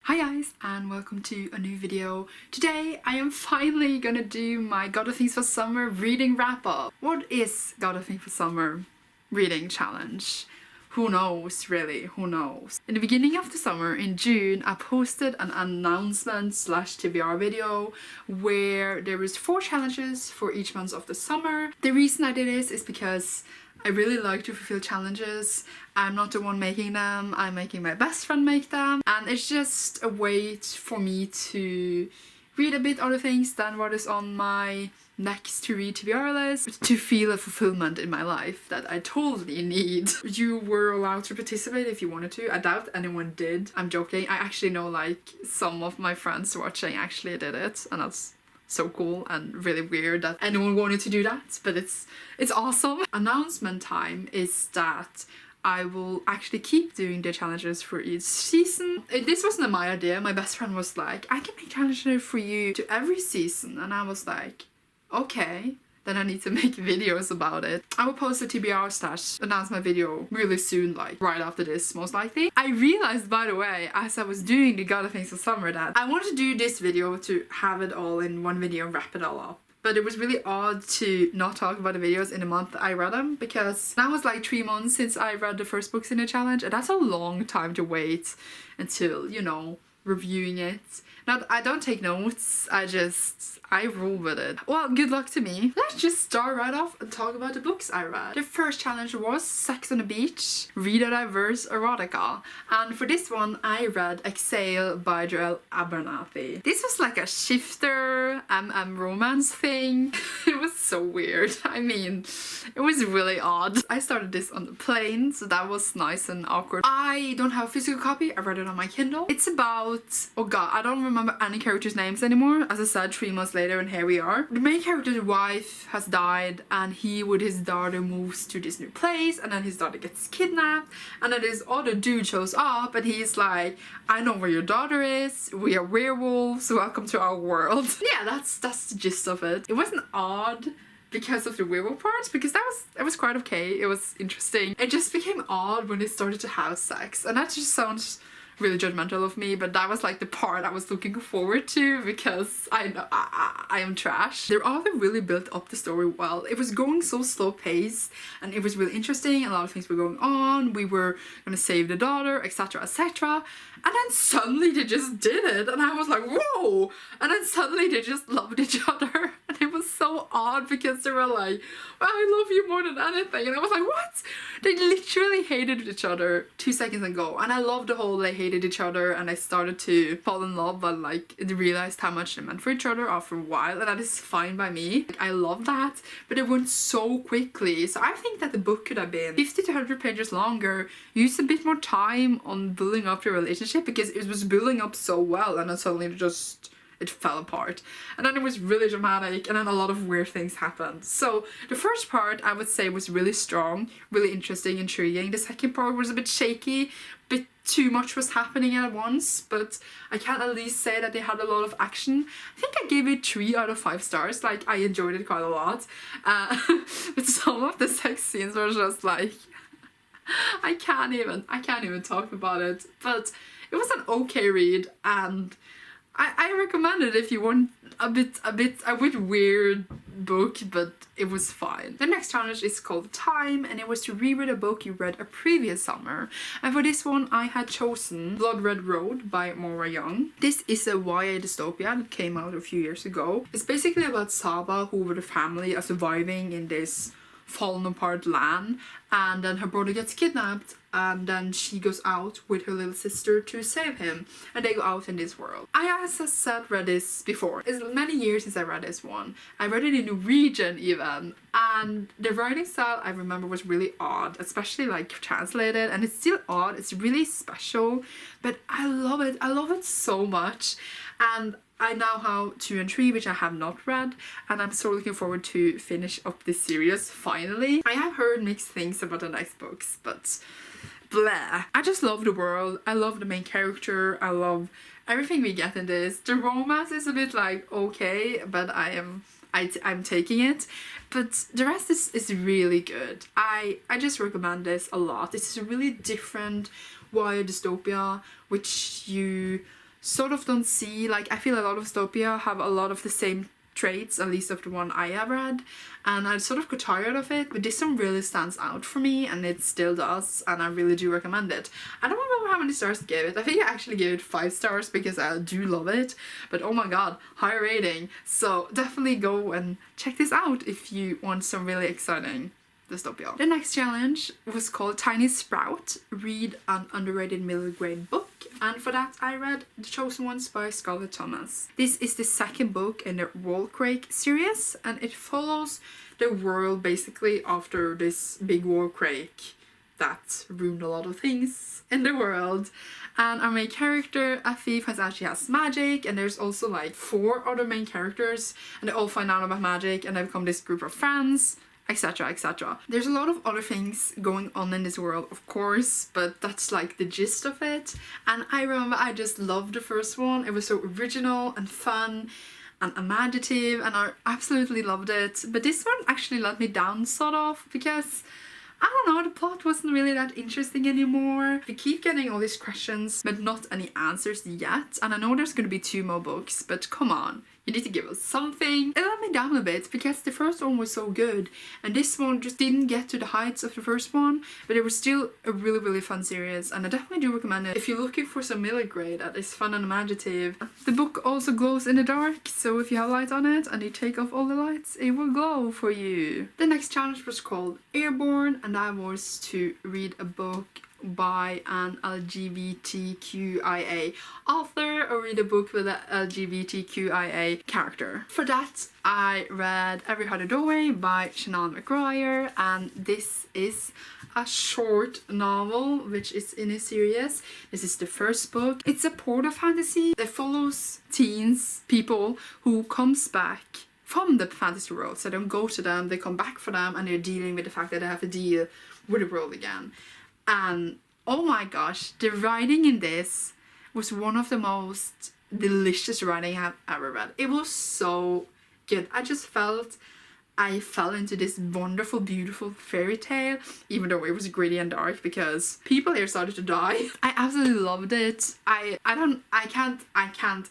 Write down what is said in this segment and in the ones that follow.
Hi guys, and welcome to a new video. Today I am finally gonna do my Gotta Things for Summer reading wrap up. What is Gotta Things for Summer reading challenge? Who knows, really, who knows? In the beginning of the summer, in June, I posted an announcement slash TBR video where there was 4 challenges for each month of the summer. The reason I did this is because I really like to fulfill challenges. I'm not the one making them, I'm making my best friend make them. And it's just a way for me to read a bit other things than what is on my next to read TBR list, to feel a fulfillment in my life that I totally need. You were allowed to participate if you wanted to. I doubt anyone did. I'm joking. I actually know like some of my friends watching actually did it, and that's so cool and really weird that anyone wanted to do that, but it's awesome. Announcement time is that I will actually keep doing the challenges for each season. This wasn't my idea. My best friend was like, I can make challenges for you to every season, and I was like, okay, then I need to make videos about it. I will post a TBR / announcement video really soon, like right after this most likely. I realized, by the way, as I was doing the Gotta Things for Summer, that I wanted to do this video to have it all in one video and wrap it all up. But it was really odd to not talk about the videos in the month I read them, because that was like 3 months since I read the first books in the challenge, and that's a long time to wait until, you know, reviewing it. Now, I don't take notes, I roll with it. Well, good luck to me. Let's just start right off and talk about the books I read. The first challenge was Sex on the Beach, Read a Diverse Erotica. And for this one, I read Exhale by Joelle Abernathy. This was like a shifter romance thing. It was so weird. I mean, it was really odd. I started this on the plane, so that was nice and awkward. I don't have a physical copy. I read it on my Kindle. It's about, oh god, I don't remember any characters' names anymore. As I said, 3 months later, and here we are. The main character's wife has died, and he with his daughter moves to this new place, and then his daughter gets kidnapped, and then this other dude shows up, and he's like, I know where your daughter is, we are werewolves, welcome to our world. Yeah, that's the gist of it. It wasn't odd because of the werewolf parts, because that was quite okay. It was interesting. It just became odd when they started to have sex, and that just sounds really judgmental of me, but that was like the part I was looking forward to, because I know I am trash. The author really built up the story well. It was going so slow paced, and it was really interesting. A lot of things were going on. We were gonna save the daughter, etc, etc, and then suddenly they just did it, and I was like, whoa. And then suddenly they just loved each other, and it was so odd, because they were like, well, I love you more than anything, and I was like, what? They literally hated each other 2 seconds ago, and I loved the whole they hated each other and I started to fall in love, but like they realized how much they meant for each other after a while, and that is fine by me. Like, I love that, but it went so quickly. So I think that the book could have been 50 to 100 pages longer, used a bit more time on building up the relationship, because it was building up so well, and then suddenly it fell apart, and then it was really dramatic, and then a lot of weird things happened. So the first part I would say was really strong, really interesting, intriguing. The second part was a bit shaky, bit too much was happening at once, but I can at least say that they had a lot of action. I think I gave it 3 out of 5 stars. Like, I enjoyed it quite a lot, but some of the sex scenes were just like I can't even talk about it. But it was an okay read, and I recommend it if you want a bit weird book, but it was fine. The next challenge is called Time, and it was to reread a book you read a previous summer. And for this one, I had chosen Blood Red Road by Maura Young. This is a YA dystopia that came out a few years ago. It's basically about Saba, who with her family are surviving in this fallen apart land, and then her brother gets kidnapped, and then she goes out with her little sister to save him, and they go out in this world. I, as I said, read this before. It's many years since I read this one. I read it in Norwegian even, and the writing style I remember was really odd, especially like translated, and it's still odd. It's really special, but I love it so much. And I now have 2 and 3, which I have not read, and I'm so looking forward to finish up this series finally. I have heard mixed things about the next books, but blah. I just love the world. I love the main character. I love everything we get in this. The romance is a bit like okay, but I'm taking it. But the rest is really good. I just recommend this a lot. This is a really different YA dystopia, which you sort of don't see, like I feel a lot of dystopia have a lot of the same traits, at least of the one I have read, and I sort of got tired of it, but this one really stands out for me, and it still does, and I really do recommend it. I don't remember how many stars I gave it. I think I actually gave it 5 stars because I do love it, but oh my god, high rating. So definitely go and check this out if you want some really exciting dystopia. The next challenge was called Tiny Sprout, read an underrated middle grade book, and for that I read The Chosen Ones by Scarlett Thomas. This is the second book in the Wallquake series, and it follows the world basically after this big wallquake that ruined a lot of things in the world. And our main character, Afif, has magic, and there's also like 4 other main characters, and they all find out about magic and they become this group of friends, etc, etc. There's a lot of other things going on in this world, of course, but that's like the gist of it. And I remember I just loved the first one. It was so original and fun and imaginative, and I absolutely loved it. But this one actually let me down sort of, because I don't know, the plot wasn't really that interesting anymore. We keep getting all these questions but not any answers yet, and I know there's gonna be 2 more books, but come on, you need to give us something. It let me down a bit because the first one was so good, and this one just didn't get to the heights of the first one, but it was still a really fun series, and I definitely do recommend it if you're looking for some middle grade that is fun and imaginative. The book also glows in the dark, so if you have light on it and you take off all the lights, it will glow for you. The next challenge was called Airborne, and that was to read a book by an LGBTQIA author or read a book with an LGBTQIA character. For that I read Every Other Doorway by Shannon McGuire, and this is a short novel which is in a series. This is the first book. It's a portal fantasy that follows people who comes back from the fantasy world. So they don't go to them, they come back for them, and they're dealing with the fact that they have to deal with the world again. And oh my gosh, the writing in this was one of the most delicious writing I've ever read. It was so good. I just felt I fell into this wonderful, beautiful fairy tale, even though it was gritty and dark because people here started to die. I absolutely loved it. I can't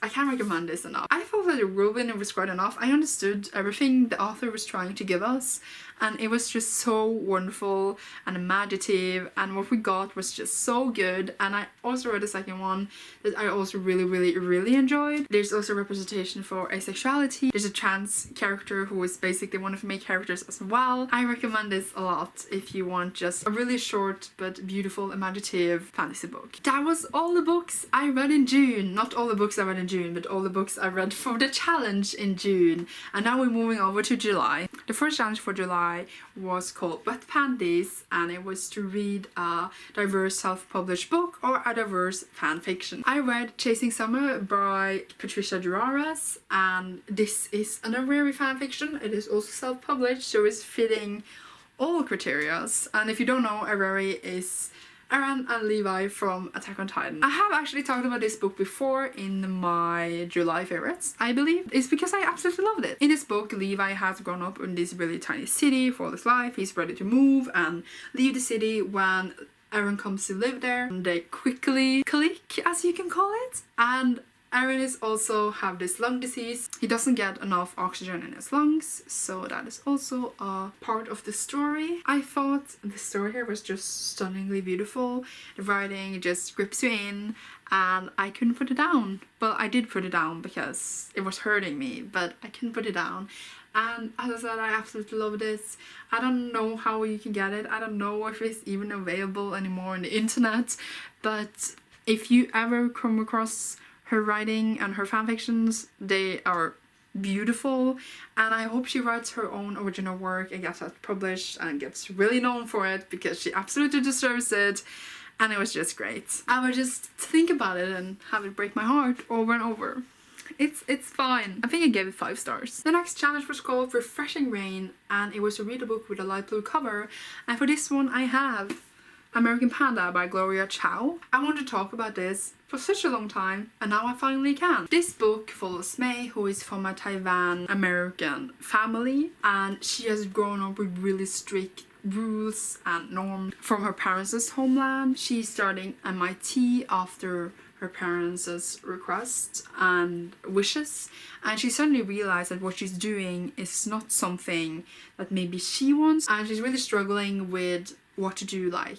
recommend this enough. I thought that the whirlwind was quite enough. I understood everything the author was trying to give us, and it was just so wonderful and imaginative, and what we got was just so good. And I also read the second one that I also really enjoyed. There's also representation for asexuality. There's a trans character who is basically one of the main characters as well. I recommend this a lot if you want just a really short but beautiful imaginative fantasy book. That was all the books I read in June. Not all the books I read in June, but all the books I read for the challenge in June. And now we're moving over to July. The first challenge for July was called Wet Panties, and it was to read a diverse self-published book or a diverse fan fiction. I read Chasing Summer by Patricia Durares, and this is an honorary fan fiction. It is also self-published, so it's fitting all criteria. And if you don't know, Arari is Aaron and Levi from Attack on Titan. I have actually talked about this book before in my July favorites, I believe. It's because I absolutely loved it. In this book, Levi has grown up in this really tiny city for all his life. He's ready to move and leave the city when Aaron comes to live there. And they quickly click, as you can call it. And Aaron is also have this lung disease. He doesn't get enough oxygen in his lungs, so that is also a part of the story. I thought the story here was just stunningly beautiful. The writing just grips you in, and I couldn't put it down. Well, I did put it down because it was hurting me, but I couldn't put it down. And as I said, I absolutely love this. I don't know how you can get it. I don't know if it's even available anymore on the internet, but if you ever come across her writing and her fanfictions, they are beautiful, and I hope she writes her own original work and gets that published and gets really known for it, because she absolutely deserves it, and it was just great. I would just think about it and have it break my heart over and over. It's fine. I think I gave it 5 stars. The next challenge was called Refreshing Rain, and it was a read a book with a light blue cover, and for this one I have American Panda by Gloria Chow. I wanted to talk about this for such a long time, and now I finally can. This book follows May, who is from a Taiwan American family, and she has grown up with really strict rules and norms from her parents' homeland. She's starting MIT after her parents' requests and wishes, and she suddenly realized that what she's doing is not something that maybe she wants, and she's really struggling with what to do. Like,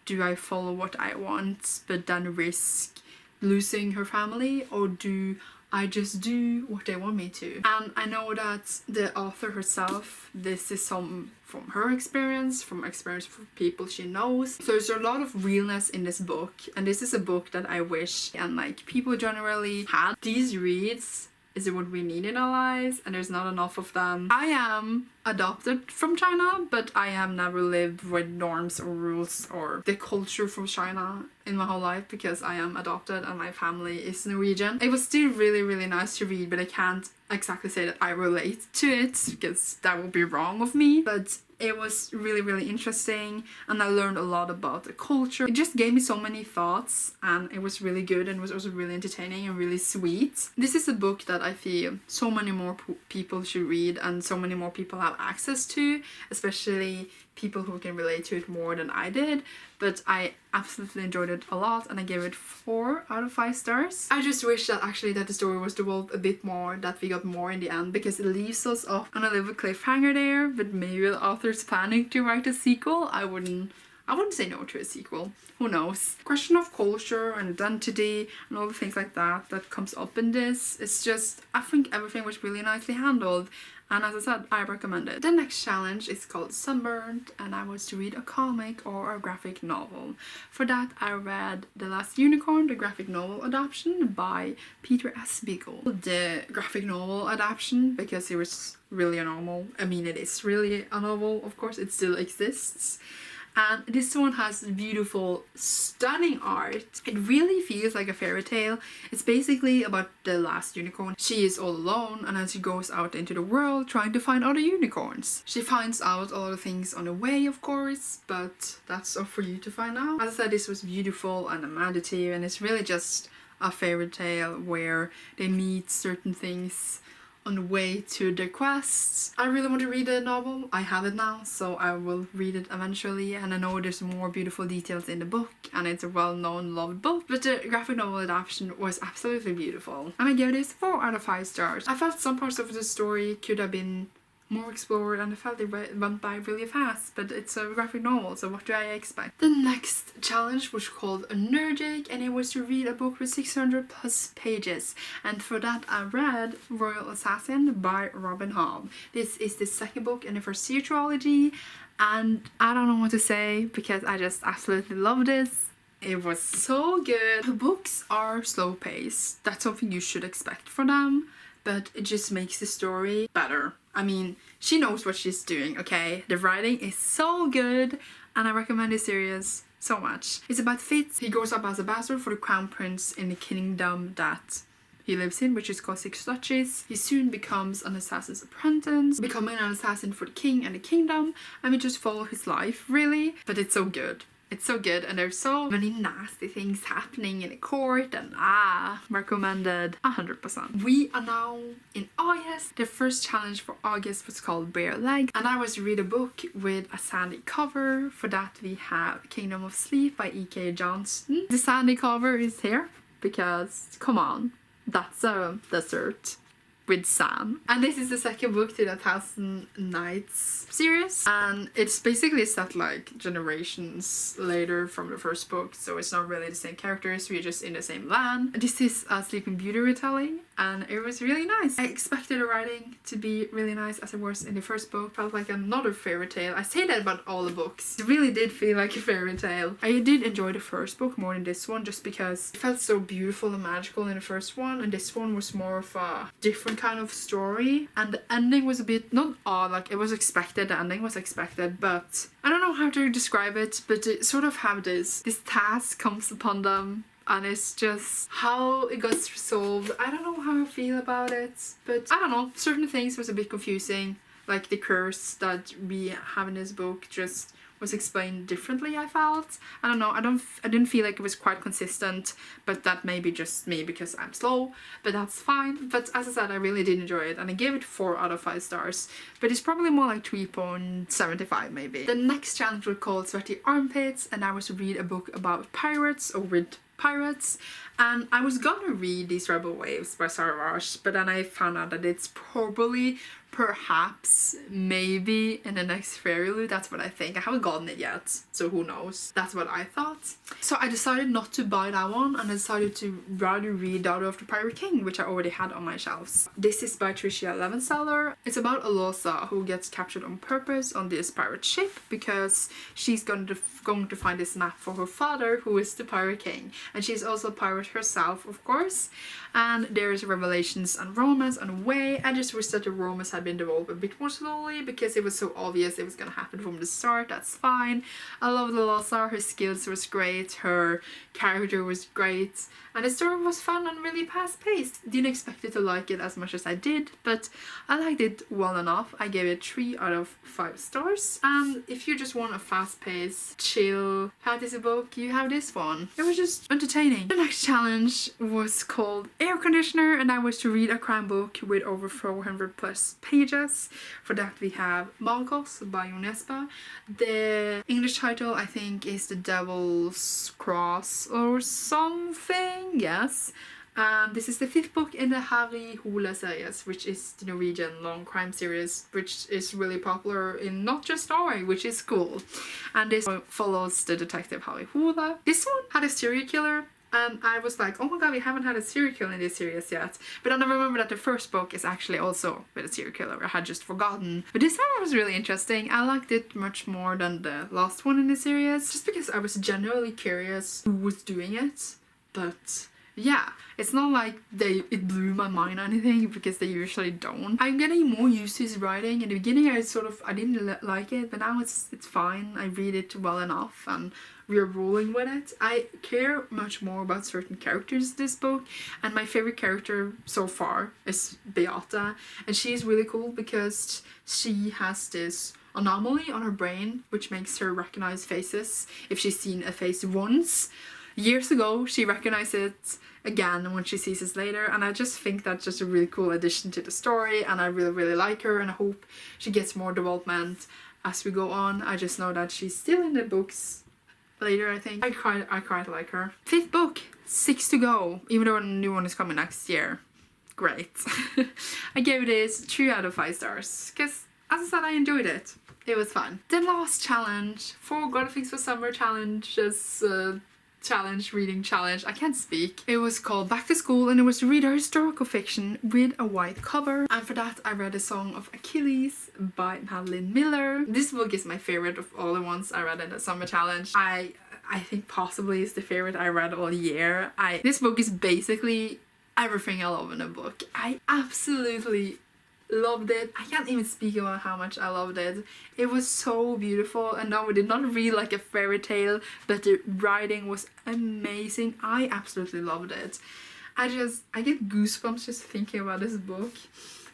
do I follow what I want but then risk losing her family, or do I just do what they want me to? And I know that the author herself, this is some from her experience, from experience from people she knows. So there's a lot of realness in this book, and this is a book that I wish and like people generally had. These reads is what we need in our lives, and there's not enough of them. I am adopted from China, but I have never lived with norms or rules or the culture from China in my whole life, because I am adopted and my family is Norwegian. It was still really, really nice to read, but I can't exactly say that I relate to it, because that would be wrong of me. But it was really, really interesting, and I learned a lot about the culture. It just gave me so many thoughts, and it was really good, and it was also really entertaining and really sweet. This is a book that I feel so many more people should read, and so many more people have access to, especially people who can relate to it more than I did. But I absolutely enjoyed it a lot, and I gave it 4 out of 5 stars. I just wish that actually that the story was developed a bit more, that we got more in the end, because it leaves us off on a little cliffhanger there. But maybe the author's planning to write a sequel. I wouldn't say no to a sequel. Who knows? Question of culture and identity and all the things like that that comes up in this. It's just, I think everything was really nicely handled. And as I said, I recommend it. The next challenge is called Sunburned, and I was to read a comic or a graphic novel. For that, I read The Last Unicorn, the graphic novel adaptation by Peter S. Beagle. The graphic novel adaptation, because it was really a novel. I mean, it is really a novel, of course, it still exists. And this one has beautiful, stunning art. It really feels like a fairy tale. It's basically about the last unicorn. She is all alone, and then she goes out into the world trying to find other unicorns. She finds out all the things on the way, of course, but that's up for you to find out. As I said, this was beautiful and imaginative, and it's really just a fairy tale where they meet certain things on the way to their quests. I really want to read the novel. I have it now, so I will read it eventually, and I know there's more beautiful details in the book, and it's a well-known, loved book, but the graphic novel adaptation was absolutely beautiful. And I gave this 4 out of 5 stars. I felt some parts of the story could have been more explored, and I felt it went by really fast, but it's a graphic novel, so what do I expect? The next challenge was called Energetic, and it was to read a book with 600 plus pages, and for that I read Royal Assassin by Robin Hobb. This is the second book in the first trilogy, and I don't know what to say, because I just absolutely love this. It was so good. The books are slow paced. That's something you should expect from them, but it just makes the story better. I mean, she knows what she's doing, okay? The writing is so good, and I recommend this series so much. It's about Fitz. He grows up as a bastard for the crown prince in the kingdom that he lives in, which is called Six Duchies. He soon becomes an assassin's apprentice, becoming an assassin for the king and the kingdom, and we just follow his life, really. But it's so good. It's so good, and there's so many nasty things happening in the court, and recommended 100%. We are now in August. The first challenge for August was called Bare Leg, and I was to read a book with a sandy cover. For that we have Kingdom of Sleep by E.K. Johnston. The sandy cover is here because, come on, that's a desert with sand. And this is the second book to the Thousand Nights series, and it's basically set like generations later from the first book, so it's not really the same characters, we're just in the same land. This is a Sleeping Beauty retelling, and it was really nice. I expected the writing to be really nice as it was in the first book. Felt like another fairy tale. I say that about all the books. It really did feel like a fairy tale. I did enjoy the first book more than this one, just because it felt so beautiful and magical in the first one, and this one was more of a different kind of story, and the ending was a bit, not odd, like it was expected, the ending was expected, but I don't know how to describe it, but they sort of have this task comes upon them, and it's just how it got resolved. I don't know how I feel about it, but I don't know, certain things was a bit confusing, like the curse that we have in this book just was explained differently, I felt. I don't know, I didn't feel like it was quite consistent, but that may be just me because I'm slow, but that's fine. But as I said, I really did enjoy it, and I gave it 4 out of 5 stars, but it's probably more like 3.75 maybe. The next challenge was called Sweaty Armpits, and I was to read a book about pirates, or with pirates, And I was gonna read these Rebel Waves by Sarah Rush, but then I found out that it's probably, perhaps, maybe in the next Fairy Loot. That's what I think. I haven't gotten it yet, so who knows. That's what I thought. So I decided not to buy that one, and I decided to rather read Daughter of the Pirate King, which I already had on my shelves. This is by Tricia Levenseller. It's about Alosa, who gets captured on purpose on this pirate ship because she's going to find this map for her father, who is the Pirate King. And she's also a pirate herself, of course. And there's revelations and romance on the way. I just wish that the romance had been developed a bit more slowly because it was so obvious it was gonna happen from the start. That's fine. I loved Alosa. Her skills was great. Her character was great. And the story was fun and really fast-paced. Didn't expect it to like it as much as I did, but I liked it well enough. I gave it 3 out of 5 stars. And if you just want a fast-paced, chill fantasy book, you have this one. It was just entertaining. The next challenge was called Air Conditioner, and I was to read a crime book with over 400 plus pages. For that we have Magos by Unespa. The English title, I think, is The Devil's Cross or something. Yes. This is the 5th book in the Harry Hole series, which is the Norwegian long crime series, which is really popular in not just Norway, which is cool. And this follows the detective Harry Hole. This one had a serial killer, and I was like, oh my god, we haven't had a serial killer in this series yet. But then I remember that the first book is actually also with a serial killer. I had just forgotten. But this one was really interesting. I liked it much more than the last one in the series, just because I was genuinely curious who was doing it. But yeah, it's not like it blew my mind or anything, because they usually don't. I'm getting more used to his writing. In the beginning I didn't like it, but now it's fine. I read it well enough and we're rolling with it. I care much more about certain characters in this book, and my favorite character so far is Beata, and she's really cool because she has this anomaly on her brain which makes her recognize faces if she's seen a face once. Years ago, she recognized it again when she sees it later, and I just think that's just a really cool addition to the story, and I really, really like her, and I hope she gets more development as we go on. I just know that she's still in the books later, I think. I quite like her. 5th book, 6 to go, even though a new one is coming next year. Great. I gave this 3 out of 5 stars, because as I said, I enjoyed it. It was fun. The last challenge for gotathingforSummer challenges, reading challenge, I can't speak. It was called Back to School, and it was to read a historical fiction with a white cover. And for that I read A Song of Achilles by Madeline Miller. This book is my favorite of all the ones I read in the summer challenge. I think possibly it's the favorite I read all year. This book is basically everything I love in a book. I absolutely loved it. I can't even speak about how much I loved it. It was so beautiful, and no, it did not read like a fairy tale, but the writing was amazing. I absolutely loved it. I get goosebumps just thinking about this book.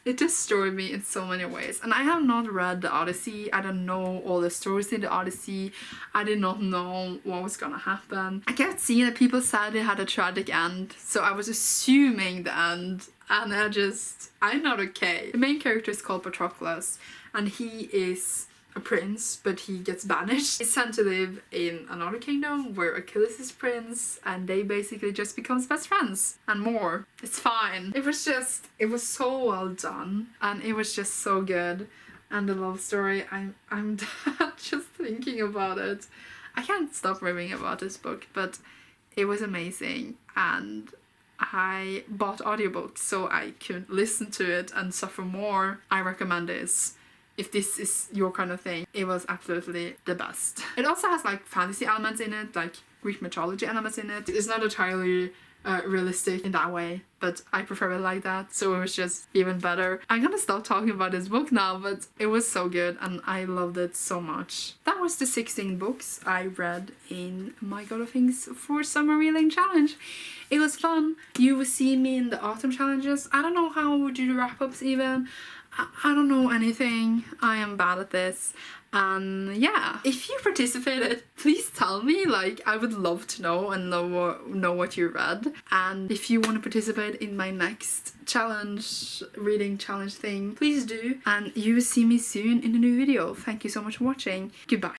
It destroyed me in so many ways. And I have not read the Odyssey. I don't know all the stories in the Odyssey. I did not know what was gonna happen. I kept seeing that people said it had a tragic end, so I was assuming the end, and I'm not okay. The main character is called Patroclus, and he is a prince, but he gets banished. He's sent to live in another kingdom where Achilles is prince, and they basically just becomes best friends and more. It's fine. It was so well done, and it was just so good. And the love story, I'm just thinking about it. I can't stop raving about this book, but it was amazing, and I bought audiobooks so I could listen to it and suffer more. I recommend this. If this is your kind of thing, it was absolutely the best. It also has like fantasy elements in it, like Greek mythology elements in it. It's not entirely realistic in that way, but I prefer it like that, so it was just even better. I'm gonna stop talking about this book now, but it was so good and I loved it so much. That was the 16 books I read in my gotathingforSummer reading challenge. It was fun. You will see me in the autumn challenges. I don't know how I would do the wrap-ups even. I don't know anything. I am bad at this. And yeah, if you participated, please tell me. Like, I would love to know and know what you read. And if you want to participate in my next challenge, reading challenge thing, please do. And you will see me soon in a new video. Thank you so much for watching. Goodbye.